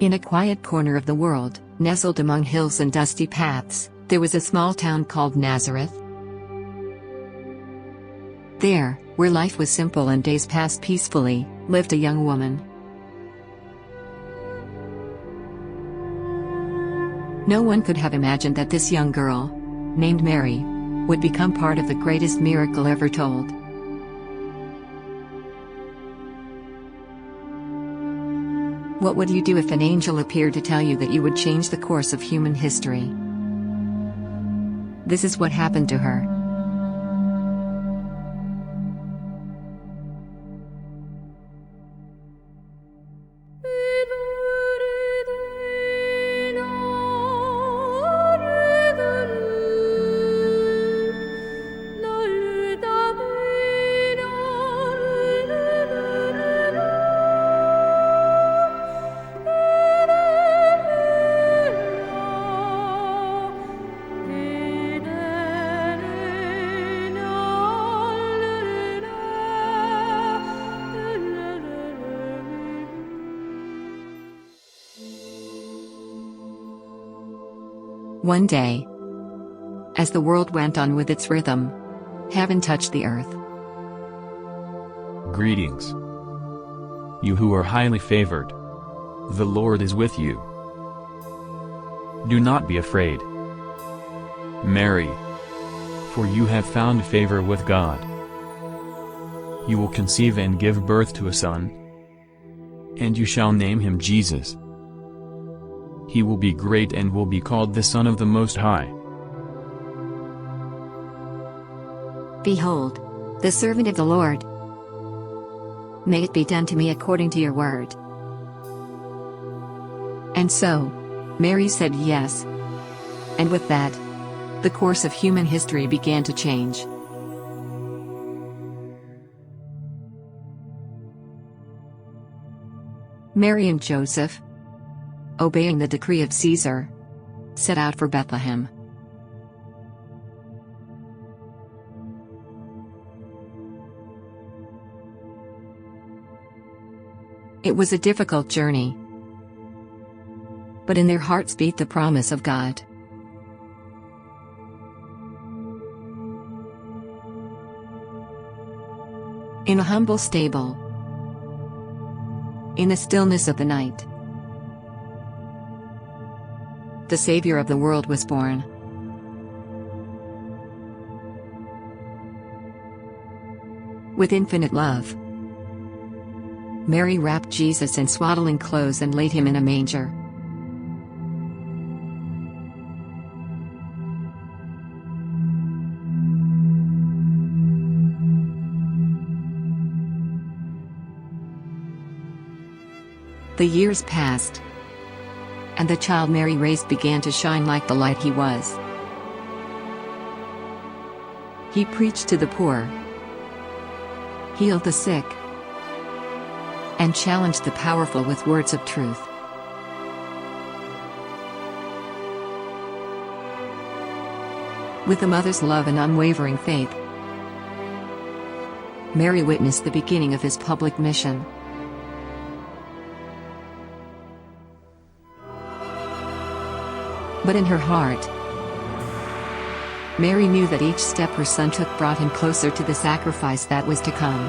In a quiet corner of the world, nestled among hills and dusty paths, there was a small town called Nazareth. There, where life was simple and days passed peacefully, lived a young woman. No one could have imagined that this young girl, named Mary, would become part of the greatest miracle ever told. What would you do if an angel appeared to tell you that you would change the course of human history? This is what happened to her. One day, as the world went on with its rhythm, heaven touched the earth. Greetings, you who are highly favored. The Lord is with you. Do not be afraid, Mary, for you have found favor with God. You will conceive and give birth to a son, and you shall name him Jesus. He will be great and will be called the Son of the Most High. Behold, the servant of the Lord. May it be done to me according to your word. And so, Mary said yes. And with that, the course of human history began to change. Mary and Joseph, obeying the decree of Caesar, set out for Bethlehem. It was a difficult journey, but in their hearts beat the promise of God. In a humble stable, in the stillness of the night, the Savior of the world was born. With infinite love, Mary wrapped Jesus in swaddling clothes and laid him in a manger. The years passed, and the child Mary raised began to shine like the light he was. He preached to the poor, healed the sick, and challenged the powerful with words of truth. With a mother's love and unwavering faith, Mary witnessed the beginning of his public mission. But in her heart, Mary knew that each step her son took brought him closer to the sacrifice that was to come.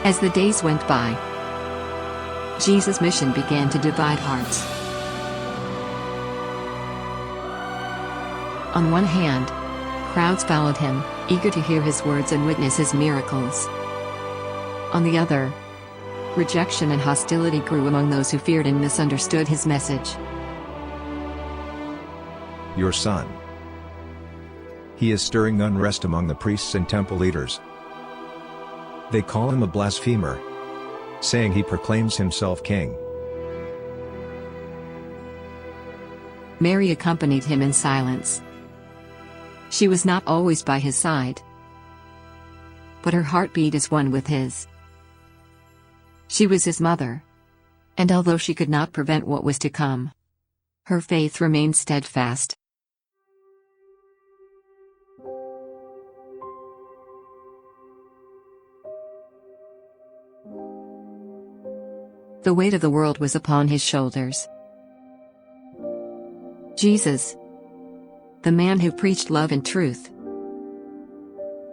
As the days went by, Jesus' mission began to divide hearts. On one hand, crowds followed him, eager to hear his words and witness his miracles. On the other, rejection and hostility grew among those who feared and misunderstood his message. Your son. He is stirring unrest among the priests and temple leaders. They call him a blasphemer, saying he proclaims himself king. Mary accompanied him in silence. She was not always by his side, but her heart beat as one with his. She was his mother, and although she could not prevent what was to come, her faith remained steadfast. The weight of the world was upon his shoulders. Jesus, the man who preached love and truth,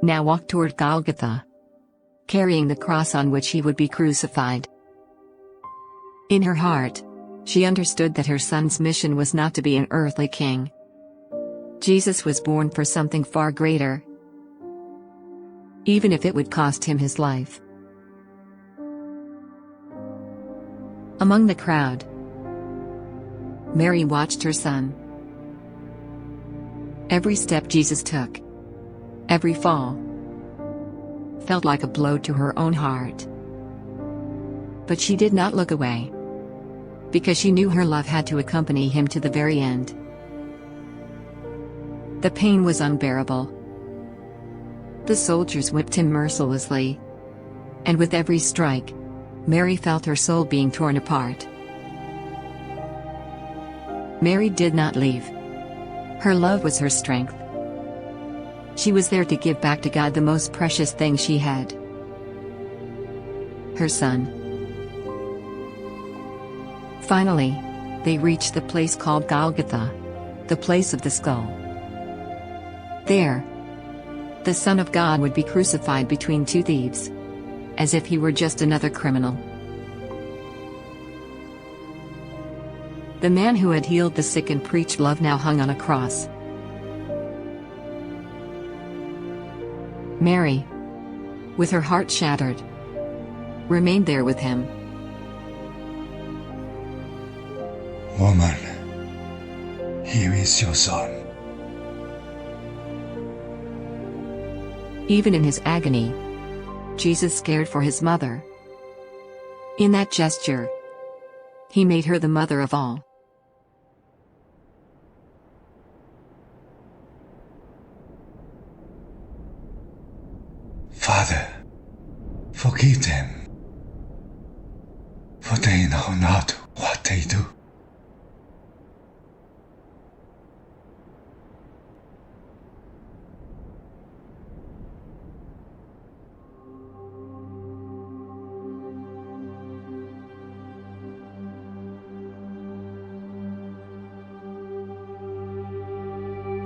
now walked toward Golgotha, carrying the cross on which he would be crucified. In her heart, she understood that her son's mission was not to be an earthly king. Jesus was born for something far greater, even if it would cost him his life. Among the crowd, Mary watched her son. Every step Jesus took, every fall, felt like a blow to her own heart. But she did not look away, because she knew her love had to accompany him to the very end. The pain was unbearable. The soldiers whipped him mercilessly, and with every strike, Mary felt her soul being torn apart. Mary did not leave. Her love was her strength. She was there to give back to God the most precious thing she had: her son. Finally, they reached the place called Golgotha, the place of the skull. There, the Son of God would be crucified between two thieves, as if he were just another criminal. The man who had healed the sick and preached love now hung on a cross. Mary, with her heart shattered, remained there with him. Woman, here is your son. Even in his agony, Jesus cared for his mother. In that gesture, he made her the mother of all. Father, forgive them, for they know not what they do.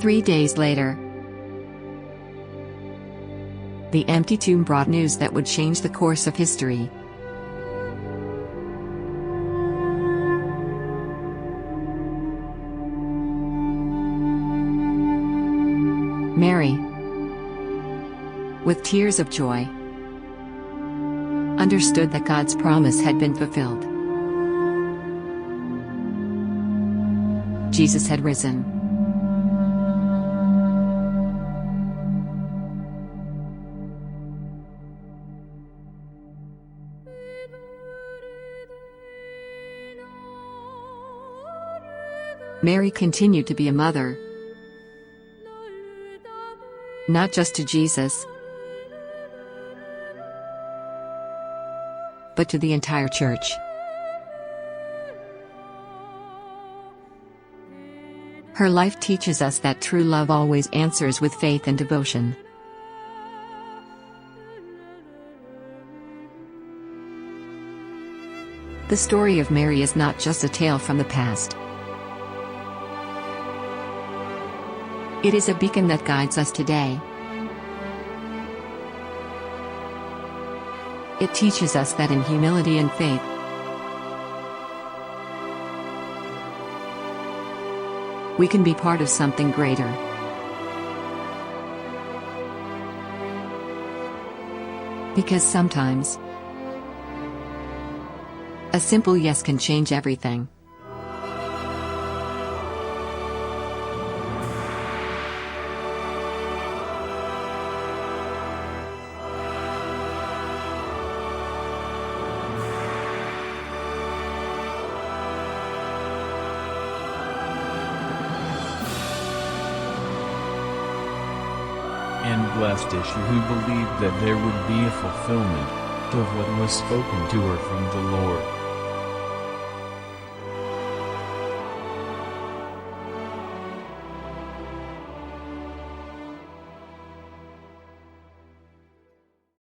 Three days later, the empty tomb brought news that would change the course of history. Mary, with tears of joy, understood that God's promise had been fulfilled. Jesus had risen. Mary continued to be a mother, not just to Jesus, but to the entire church. Her life teaches us that true love always answers with faith and devotion. The story of Mary is not just a tale from the past. It is a beacon that guides us today. It teaches us that in humility and faith, we can be part of something greater. Because sometimes, a simple yes can change everything. And blessed is she who believed that there would be a fulfillment of what was spoken to her from the Lord.